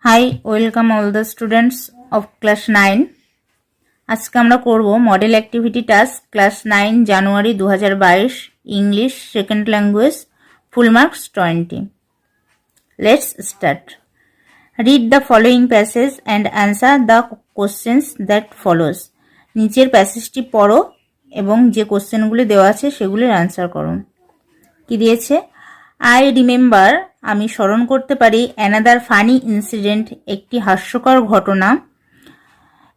Hi, welcome all the students of class 9. আজকে আমরা করব model activity task class 9 January 2022 English second language full marks 20. Let's start. Read the following passage and answer the questions that follows. নিচের প্যাসেজটি পড়ো এবং যে কোশ্চেনগুলি দেওয়া আছে সেগুলির আনসার করো। কি দিয়েছে? আই রিমেম্বার, আমি স্মরণ করতে পারি, অ্যানাদার ফানি ইনসিডেন্ট, একটি হাস্যকর ঘটনা,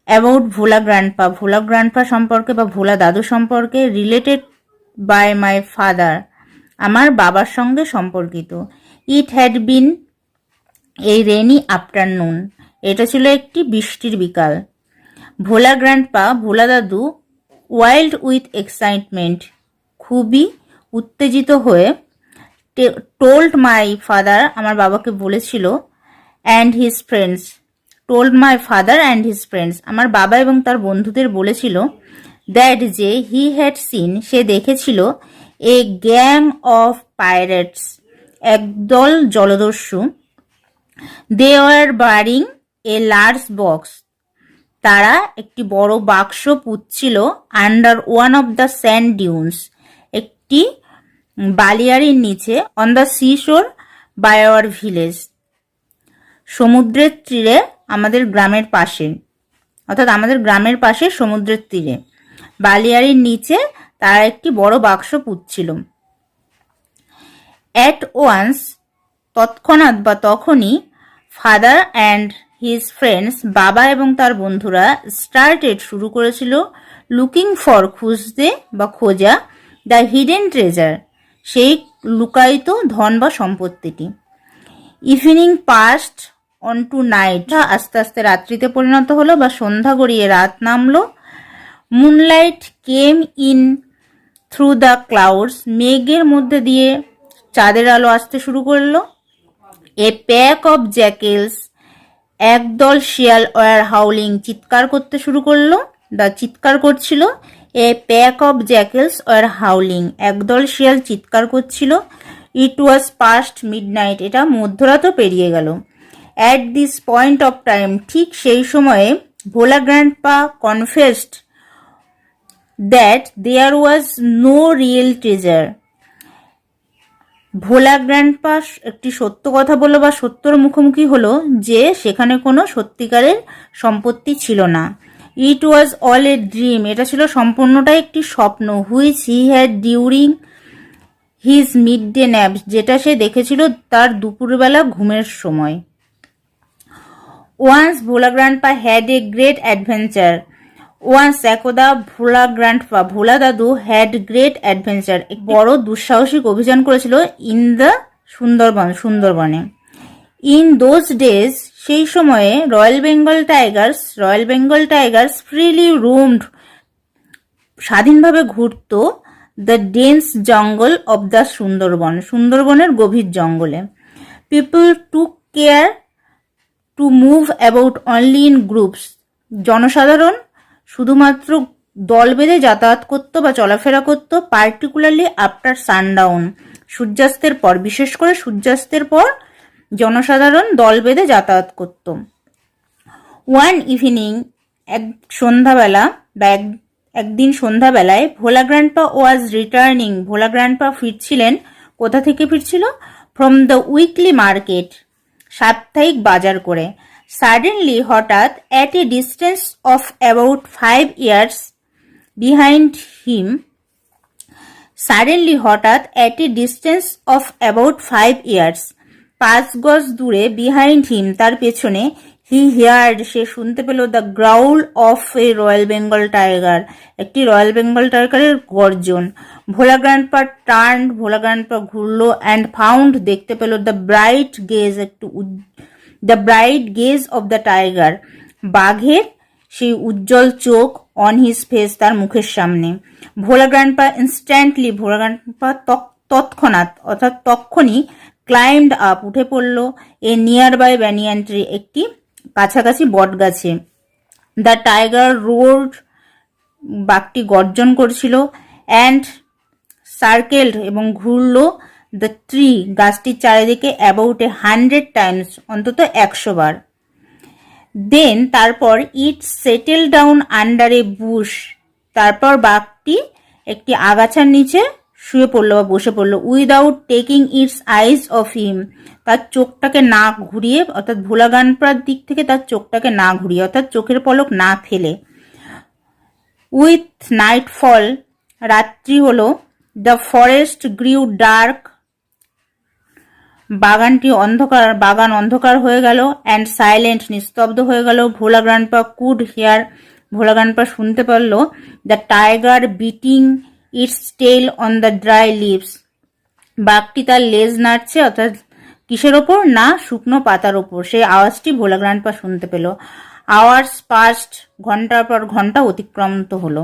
about Bhola grandpa, Bhola grandpa সম্পর্কে বা ভোলা দাদু সম্পর্কে, রিলেটেড বাই মাই ফাদার, আমার বাবার সঙ্গে সম্পর্কিত। ইট হ্যাড বিন এই রেনি আফটারনুন, এটা ছিল একটি বৃষ্টির বিকাল। ভোলা গ্র্যান্ডপা, ভোলা দাদু, ওয়াইল্ড উইথ এক্সাইটমেন্ট, খুবই উত্তেজিত হয়ে, টোল্ড মাই ফাদার, আমার বাবাকে বলেছিল, and his friends, told my father and his friends, আমার বাবা এবং তার বন্ধুদের বলেছিল, দ্যাট যে হি হ্যাড সিন, সে দেখেছিল, এ গ্যাং অফ পাইরেটস, একদল জলদস্যু, they were burying a large box, তারা একটি বড় বাক্স পুঁতছিল, under one of the sand dunes, একটি বালিয়াড়ির নিচে, on the sea shore by our village, সমুদ্রের তীরে, আমাদের গ্রামের পাশে, অর্থাৎ আমাদের গ্রামের পাশে সমুদ্রের তীরে, বালিয়াড়ির নিচে তারা একটি বড় বাক্স পুঁতছিল। অ্যাট ওয়ান্স, তৎক্ষণাৎ বা তখনই, ফাদার অ্যান্ড হিজ ফ্রেন্ডস, বাবা এবং তার বন্ধুরা, স্টার্টেড শুরু করেছিল, লুকিং ফর, খুঁজতে বা খোঁজা, দ্য হিডেন ট্রেজার, সেই লুকায়িত ধন বা সম্পত্তিটি। Evening passed on to night, আস্তে আস্তে রাত্রিতে পরিণত হলো বা সন্ধ্যা গড়িয়ে রাত নামলো। Moonlight came in through the clouds, মেঘের মধ্যে দিয়ে চাঁদের আলো আসতে শুরু করলো। এ প্যাক অফ জ্যাকেলস, একদল শিয়াল, ওয়ার হাউলিং, চিৎকার করতে শুরু করলো বা চিৎকার করছিল। A pack of jackals were howling, একদল শিয়াল চিৎকার করছিল। ইট ওয়াজ পাস্ট মিডনাইট, এটা মধ্যরাতও পেরিয়ে গেল। At this point of time, ঠিক সেই সময়ে, Bhola grandpa confessed that there was no real treasure, Bhola grandpa একটি সত্য কথা বলল বা সত্যর মুখোমুখি হলো যে সেখানে কোনো সত্যিকারের সম্পত্তি ছিল না। ইট ওয়াজ অল এ ড্রিম, এটা ছিল সম্পূর্ণটাই একটি স্বপ্ন। Which he had during his midday nap, যেটা সে দেখেছিল তার দুপুরবেলা ঘুমের সময়। Once Bhola grandpa had a great adventure, once একদা ভোলা গ্র্যান্ডপা, ভোলা দাদু, হ্যাড গ্রেট অ্যাডভেঞ্চার, বড় দুঃসাহসিক অভিযান করেছিল, ইন দ্য সুন্দরবন, সুন্দরবনে। ইন দোজ ডেজ, সেই সময়ে, royal Bengal tigers freely roamed, স্বাধীনভাবে ঘুরত, দ্য ডেন্স জঙ্গল অব দ্য সুন্দরবন, সুন্দরবনের গভীর জঙ্গলে। People took care to move about only in groups, জনসাধারণ শুধুমাত্র দল বেঁধে যাতায়াত করত বা চলাফেরা করত। পার্টিকুলারলি আফটার সানডাউন, সূর্যাস্তের পর, বিশেষ করে সূর্যাস্তের পর জনসাধারণ দল বেঁধে যাতায়াত করত। ওয়ান ইভিনিং, এক সন্ধ্যাবেলা বা একদিন সন্ধ্যাবেলায়, Bhola grandpa was returning, Bhola grandpa ফিরছিলেন, কোথা থেকে ফিরছিল? ফ্রম দ্য উইকলি মার্কেট, সাপ্তাহিক বাজার করে। সাডেনলি, হঠাৎ, at a distance of about 5 years behind him, suddenly হঠাৎ, at a distance of about 5 years, 5 গজ দূরে, বিহাইন্ড হিম, তার পেছনে, হি হিয়ার্ড, সে শুনতে পেল, the growl of a royal Bengal tiger, একটি রয়্যাল বেঙ্গল টাইগারের গর্জন। Bhola grandpa turned, Bhola grandpa ঘুরলো, অ্যান্ড ফাউন্ড, দেখতে পেল, the bright gaze of the tiger, বাঘের সেই উজ্জ্বল চোখ, অন হিজ ফেস, তার মুখের সামনে। ভোলা গ্র্যান্ডপা ইনস্ট্যান্টলি, ভোলা গ্র্যান্ডপা তৎক্ষণাৎ অর্থাৎ তক্ষণই, ক্লাইম্বড আপ, উঠে পড়ল, এ নিয়ার বাই ব্যানিয়ান ট্রি, একটি কাছাকাছি বট গাছে। দ্য টাইগার রোড, বাঘটি গর্জন করছিল, অ্যান্ড সার্কেলড, এবং ঘুরল, দ্য ট্রি, গাছটির চারিদিকে, অ্যাবাউট 100 times, অন্তত 100 বার। দেন তারপর ইট সেটেল ডাউন আন্ডার এ বুশ, তারপর বাঘটি একটি আগাছার নিচে শুয়ে পড়লো বা বসে পড়লো। Without taking it's eyes of him, তার চোখটাকে না ঘুরিয়ে, অর্থাৎ ভোলা গ্র্যান্ডপার দিক থেকে তার চোখটাকে না ঘুরিয়ে, অর্থাৎ চোখের পলক না ফেলে। উইথ নাইটফল, রাত্রি হলো। দ্য ফরেস্ট গ্রিউ ডার্ক, বাগান অন্ধকার হয়ে গেল। অ্যান্ড সাইলেন্ট, নিস্তব্ধ হয়ে গেল। Bhola grandpa could hear, Bhola grandpa শুনতে পারলো the tiger beating its tail on the dry leaves, বাঘটি তার লেজ নাড়ছে, অর্থাৎ কিসের ওপর না, শুকনো পাতার ওপর। সেই আওয়াজটি ভোলা গ্র্যান্ডপা শুনতে পেল। আওয়ার্স পাস্ট, ঘন্টার পর ঘন্টা অতিক্রান্ত হলো।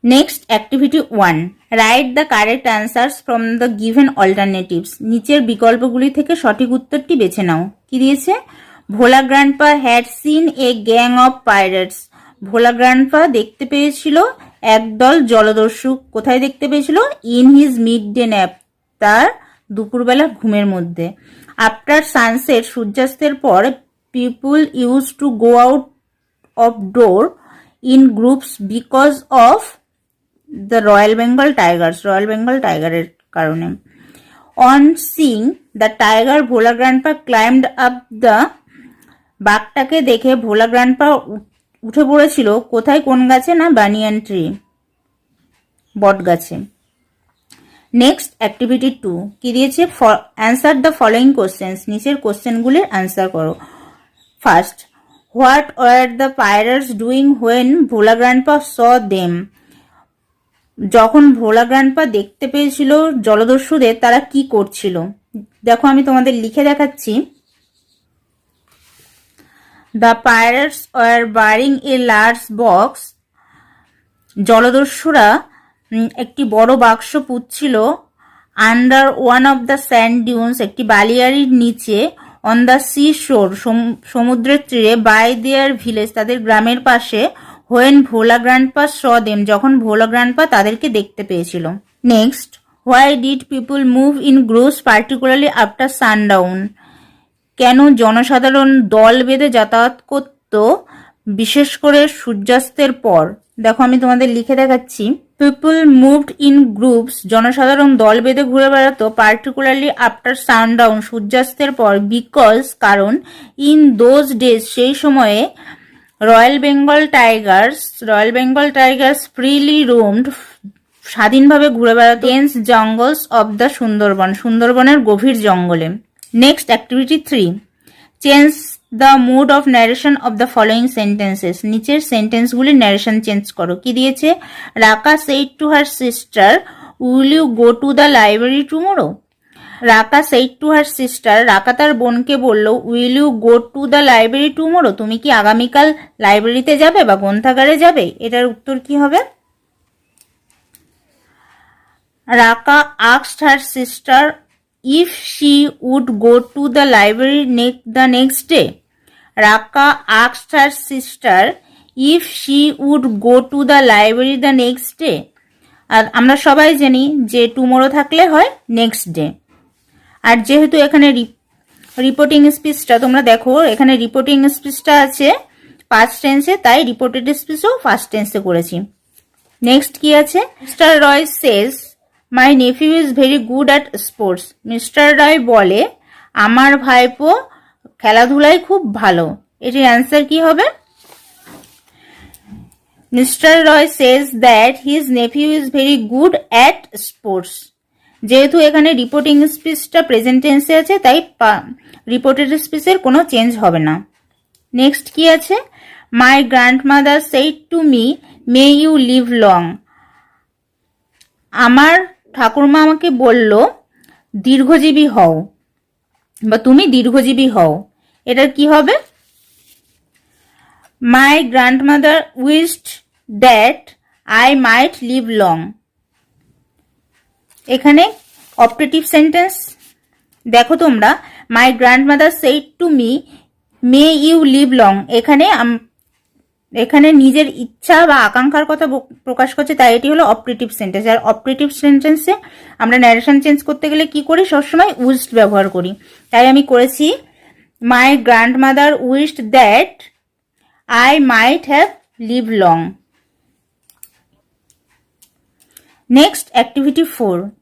Next activity 1, write the correct answers from the given alternatives, নিচের বিকল্পগুলি থেকে সঠিক উত্তরটি বেছে নাও। কি দিয়েছে? Bhola grandpa had seen a gang of pirates, Bhola grandpa দেখতে পেয়েছিল একদল জলদস্যু। কোথায় দেখতে পেয়েছিল? In his midday nap, তার দুপুরবেলা ঘুমের মধ্যে। আফটার সানসেট, সূর্যাস্তের পর, people use to go out of door in groups because of the royal Bengal tigers, royal Bengal টাইগারের কারণে। On seeing the tiger, Bhola grandpa climbed up the, বাঘটাকে দেখে ভোলা গ্র্যান্ডপা উঠে পড়েছিল কোথায়, কোন গাছে না, বানিয়ান ট্রি, বট গাছে। নেক্সট অ্যাক্টিভিটি 2, কি দিয়েছে? অ্যান্সার দ্য ফলোয়িং কোশ্চেন্স, নিচের কোশ্চেনগুলির অ্যান্সার করো। First, what were the pirates doing when Bhola grandpa saw them, যখন ভোলা গ্র্যান্ডপা দেখতে পেয়েছিল জলদস্যুদের, তারা কি করছিল? দেখো আমি তোমাদের লিখে দেখাচ্ছি। The pirates were burying a large box, জলদস্যুরা একটি বড় বাক্স পুঁতছিল। Under one of the sand dunes, একটি বালিয়াড়ির নিচে। অন দ্য সি শোর, সমুদ্রের তীরে। বাই দেয়ার ভিলেজ, তাদের গ্রামের পাশে। When Bhola grandpa saw them, যখন ভোলা গ্র্যান্ডপা তাদেরকে দেখতে পেয়েছিল। Next, why did people move in groups particularly after sundown, কেন জনসাধারণ দল বেঁধে যাতায়াত করত বিশেষ করে সূর্যাস্তের পর? দেখো আমি তোমাদের লিখে দেখাচ্ছি। পিপুল মুভড ইন গ্রুপস, জনসাধারণ দল বেঁধে ঘুরে বেড়াতো। পার্টিকুলারলি আফটার সানডাউন, সূর্যাস্তের পর। বিকজ, কারণ। ইন দোজ ডেজ, সেই সময়ে। Royal Bengal tigers freely roamed, স্বাধীনভাবে ঘুরে বেড়াতো। Dense jungles of the Sundarban, সুন্দরবনের গভীর জঙ্গলে। Next activity 3, change the mood of narration of the following sentences, নিচের সেন্টেন্সগুলির ন্যারেশন চেঞ্জ করো। কি দিয়েছে? Raka said to her sister, will you go to the library tomorrow, Raka said to her sister, Raka তার বোনকে বলল, will you go to the library tomorrow, তুমি কি আগামীকাল লাইব্রেরিতে যাবে বা গ্রন্থাগারে যাবে? এটার উত্তর কি হবে? রাকা asked her sister if she would go to the library the next day. Raka asked her sister if she would go to the library the next day. আর আমরা সবাই জানি যে টুমোরো থাকলে হয় নেক্সট ডে। আর যেহেতু এখানে রিপোর্টিং স্পিচটা তোমরা দেখো, এখানে রিপোর্টিং স্পিচটা আছে পাস্ট টেন্সে, তাই রিপোর্টেড স্পিচও ফার্স্ট টেন্সে করেছি। নেক্সট কি আছে? Mister Roy says my nephew is very good at sports, mister Roy বলে আমার ভাইপো খেলাধুলায় খুব ভালো। এটির অ্যান্সার কি হবে? Mister Roy says that his nephew is very good at sports. যেহেতু এখানে রিপোর্টিং স্পিচটা প্রেজেন্ট টেন্সে আছে, তাই রিপোর্টেড স্পিচের কোনো চেঞ্জ হবে না। নেক্সট কি আছে? My grandmother said to me may you live long, আমার ঠাকুরমা আমাকে বলল দীর্ঘজীবী হও বা তুমি দীর্ঘজীবী হও। এটার কি হবে? My grandmother wished that I might live long. এখানে অপারেটিভ সেন্টেন্স দেখো তোমরা, my grandmother said to me may you live long, এখানে নিজের ইচ্ছা বা আকাঙ্ক্ষার কথা প্রকাশ করছে, তাই এটি হলো অপারেটিভ সেন্টেন্স। আর অপারেটিভ সেন্টেন্সে আমরা ন্যারেশন চেঞ্জ করতে গেলে কি করি? সবসময় উইশড ব্যবহার করি। তাই আমি করেছি My grandmother wished that I might have lived long. Next, activity 4.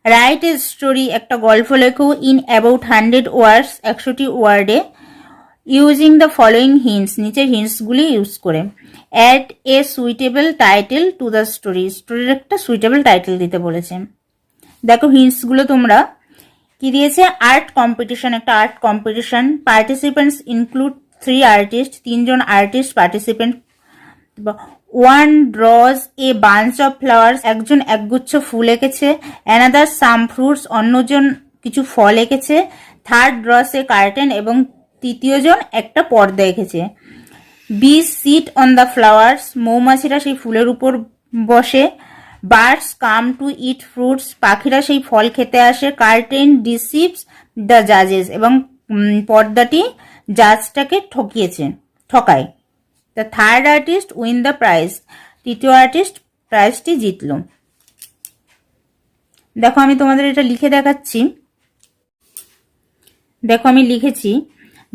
Write a story, একটা গল্প লেখো in about 100 words, 100টি ওয়ার্ডে, ইউজিং দ্য ফলোয়িং হিন্টস, নিচের হিন্টসগুলি ইউজ করে। Add a suitable title to the story, স্টোরির একটা সুইটেবল টাইটেল দিতে বলেছে। দেখো হিন্টসগুলো তোমরা কি দিয়েছে। আর্ট কম্পিটিশন, একটা art competition. Participants include 3 artist, 3জন artist participant. One draws a bunch of flowers, একজন একগুচ্ছ ফুল এঁকেছে। অ্যানাদার সাম ফ্রুটস, অন্যজন কিছু ফল এঁকেছে। থার্ড ড্রস এ কার্টেন, এবং তৃতীয়জন একটা পর্দা এঁকেছে। বিজ সিট অন দ্য ফ্লাওয়ার্স, মৌমাছিরা সেই ফুলের উপর বসে। Birds come to eat fruits, পাখিরা সেই ফল খেতে আসে। কার্টেন ডিসিভস দ্য জাজেস, এবং পর্দাটি জাজটাকে ঠকায়। The third artist win the prize, তৃতীয় আর্টিস্ট প্রাইজটি জিতল। দেখো আমি তোমাদের এটা লিখে দেখাচ্ছি। দেখো আমি লিখেছি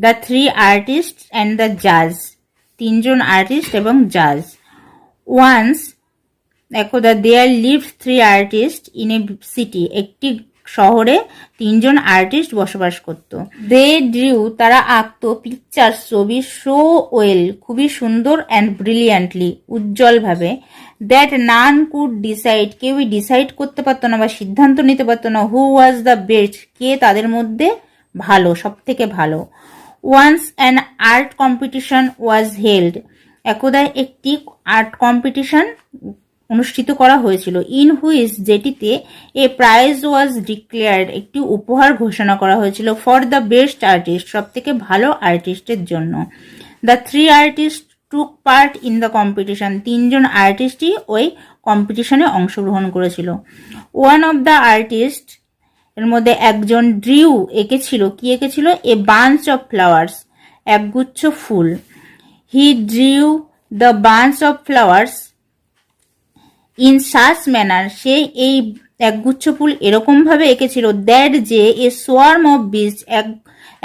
দ্য 3 আর্টিস্ট অ্যান্ড দ্য জাজ, 3জন আর্টিস্ট এবং জাজ। ওয়ান্স, দেখো the there lived 3 artist in a city, একটি শহরে 3জন আর্টিস্ট বসবাস করত। দে ড্রিউ, তারা আঁকতো, পিকচার ছবি, শো ওয়েল, খুবই সুন্দর, অ্যান্ড ব্রিলিয়ান্টলি, উজ্জ্বলভাবে। দ্যাট নান কুড ডিসাইড, কেউই ডিসাইড করতে পারতো না বা সিদ্ধান্ত নিতে পারতো না। হু ওয়াজ দ্য বেস্ট, কে তাদের মধ্যে ভালো, সব থেকে ভালো। Once an art competition was held, একদা একটি আর্ট কম্পিটিশন অনুষ্ঠিত করা হয়েছিল। ইন হুইচ, যেটিতে এ প্রাইজ ওয়াজ ডিক্লেয়ার্ড, একটি উপহার ঘোষণা করা হয়েছিল। ফর দ্য বেস্ট আর্টিস্ট, সব থেকে ভালো আর্টিস্টের জন্য। The 3 artist took part in the competition, 3জন আর্টিস্টই ওই কম্পিটিশনে অংশগ্রহণ করেছিল। ওয়ান অফ দ্য আর্টিস্ট, এর মধ্যে একজন, ড্রিউ এঁকেছিল, কি এঁকেছিল? এ বাঞ্চ অফ ফ্লাওয়ার্স, একগুচ্ছ ফুল। He drew the bunch of flowers in such manner, সে এই একগুচ্ছ ফুল এরকম ভাবে এঁকেছিল। দ্যাট, যে এ সোয়ার্ম অফ বিজ,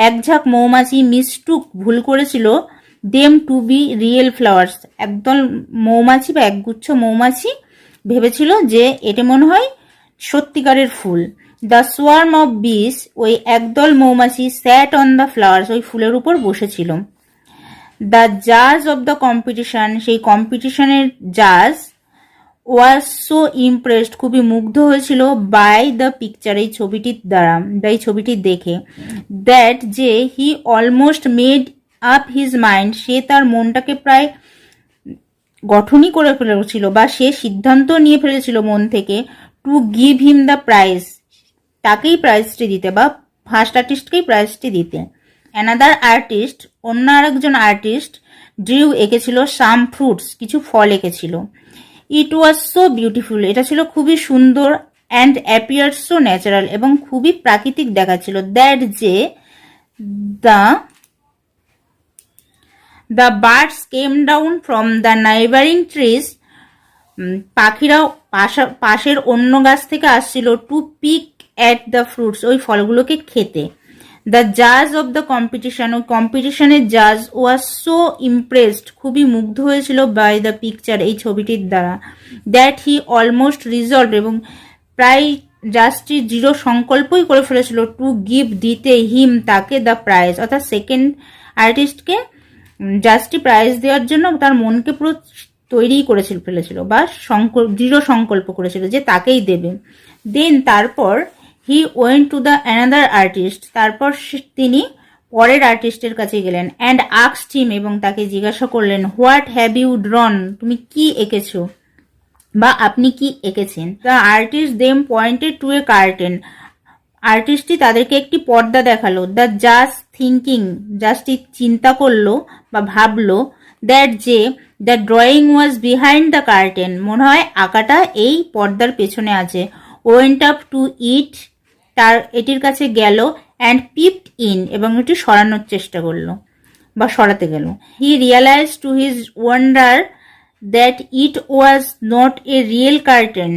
এক ঝাঁক মৌমাছি, মিস্টুক, ভুল করেছিল, them to be real flowers, একদল মৌমাছি বা একগুচ্ছ মৌমাছি ভেবেছিল যে এটা মনে হয় সত্যিকারের ফুল। দ্য সোয়ার্ম অফ বিজ, ওই একদল মৌমাছি, স্যাট অন দ্য ফ্লাওয়ার্স, ওই ফুলের উপর বসেছিল। দ্য জাজ অফ দ্য কম্পিটিশন, সেই কম্পিটিশনের জাজ, ওয়াজ সো ইমপ্রেসড, খুবই মুগ্ধ হয়েছিল, বাই দ্য পিকচার, এই ছবিটির দ্বারা বা এই ছবিটি দেখে। দ্যাট, যে he almost made up his mind, সে তার মনটাকে প্রায় গঠনই করে ফেলেছিল বা সে সিদ্ধান্ত নিয়ে ফেলেছিল মন থেকে, to give him the prize, তাকেই প্রাইজটি দিতে বা ফার্স্ট আর্টিস্টকেই প্রাইজটি দিতে। অ্যানাদার আর্টিস্ট, অন্য আরেকজন আর্টিস্ট, ড্রিউ এঁকেছিল সাম ফ্রুটস, কিছু ফল এঁকেছিল। ইট ওয়াজ সো বিউটিফুল, এটা ছিল খুবই সুন্দর, অ্যান্ড অ্যাপিয়ার সো ন্যাচারাল, এবং খুবই প্রাকৃতিক দেখাচ্ছিল। দ্যাট, যে the birds came down from the neighbouring trees, পাখিরাও পাশের অন্য গাছ থেকে আসছিল, to peck at the fruits, ওই ফলগুলোকে খেতে। দ্য জাজ অফ দ্য কম্পিটিশন, ওই কম্পিটিশনের জাজ, ওয়াজ সো ইমপ্রেসড, খুবই মুগ্ধ হয়েছিল, বাই দ্য পিকচার, এই ছবিটির দ্বারা। দ্যাট হি অলমোস্ট রিজলভ, এবং প্রায় জাজটি দৃঢ় সংকল্পই করে ফেলেছিল, টু গিভ, দিতে, হিম, তাকে, দ্য প্রাইজ, অর্থাৎ সেকেন্ড আর্টিস্টকে জাজটি প্রাইজ দেওয়ার জন্য তার মনকে পুরো তৈরি করেছিল ফেলেছিল বা দৃঢ় সংকল্প করেছিল যে তাকেই দেবে। দেন, তারপর, he went to the another artist, তারপর তিনি পরের আর্টিস্টের কাছে গেলেন। অ্যান্ড আস্কড হিম, এবং তাকে জিজ্ঞাসা করলেন, হোয়াট হ্যাভ ইউ ড্রন, তুমি কি এঁকেছো বা আপনি কি এঁকেছেন। The artist them pointed to a curtain, আর্টিস্টটি তাদেরকে একটি পর্দা দেখালো। দ্য জাজ থিঙ্কিং, জাজটি চিন্তা করলো বা ভাবলো, দ্যাট, যে the drawing was behind the curtain, মনে হয় আঁকাটা এই পর্দার পেছনে আছে। ওয়েন্ট আপ টু ইট, এটির কাছে গেল। অ্যান্ড পিপড ইন, এবং এটি সরানোর চেষ্টা করলো বা সরাতে গেল। He realise to his wonder that it was not a real curtain,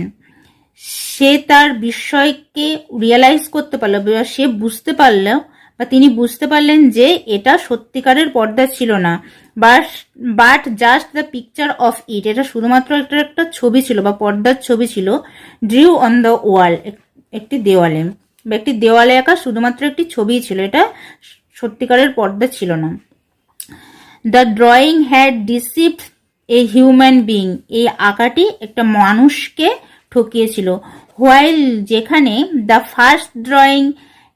সে তার বিস্ময়কে রিয়ালাইজ করতে পারলো বা সে বুঝতে পারলো বা তিনি বুঝতে পারলেন যে এটা সত্যিকারের পর্দা ছিল না, but just the picture of it, এটা শুধুমাত্র একটা ছবি ছিল বা পর্দার ছবি ছিল, ড্রিউ অন দ্য ওয়াল, একটি দেওয়ালে বা একটি দেওয়ালে আঁকা শুধুমাত্র একটি ছবি ছিল, এটা সত্যিকারের পর্দা ছিল না। The drawing had deceived a human being, এই আঁকাটি একটা মানুষকে ঠকিয়েছিল। হোয়াইল, যেখানে the first drawing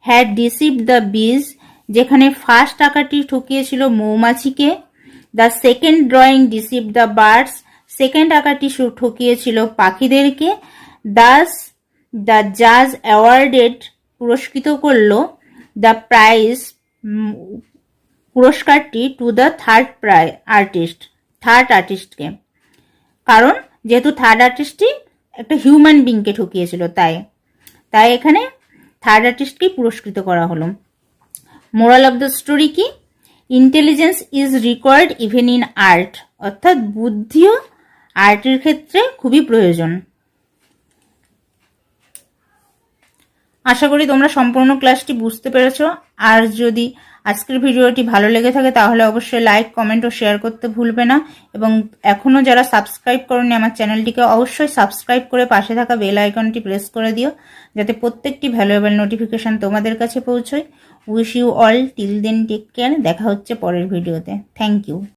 had deceived the bees, যেখানে ফার্স্ট আঁকাটি ঠকিয়েছিল মৌমাছিকে। The second drawing deceived the birds, second আঁকাটি ঠকিয়েছিল পাখিদেরকে। দাস দ্য জাজ অ্যাওয়ার্ডেড, পুরস্কৃত করল দ্য প্রাইজ, পুরস্কারটি টু দ্য থার্ড আর্টিস্টকে, কারণ যেহেতু থার্ড আর্টিস্টই একটা হিউম্যান বিংকে ঠকিয়েছিল, তাই এখানে থার্ড আর্টিস্টকেই পুরস্কৃত করা হলো। মোরাল অফ দ্য স্টোরি কি? Intelligence is required even in art, অর্থাৎ বুদ্ধিও আর্টের ক্ষেত্রে খুবই প্রয়োজন। আশা করি তোমরা সম্পূর্ণ ক্লাসটি বুঝতে পেরেছো। আর যদি আজকের ভিডিওটি ভালো লেগে থাকে তাহলে অবশ্যই লাইক, কমেন্ট ও শেয়ার করতে ভুলবে না, এবং এখনও যারা সাবস্ক্রাইব করোনি আমার চ্যানেলটিকে অবশ্যই সাবস্ক্রাইব করে পাশে থাকা বেল আইকনটি প্রেস করে দিও, যাতে প্রত্যেকটি ভ্যালুয়েবল নোটিফিকেশন তোমাদের কাছে পৌঁছয়। Wish you all till then take care, দেখা হচ্ছে পরের ভিডিওতে। Thank you.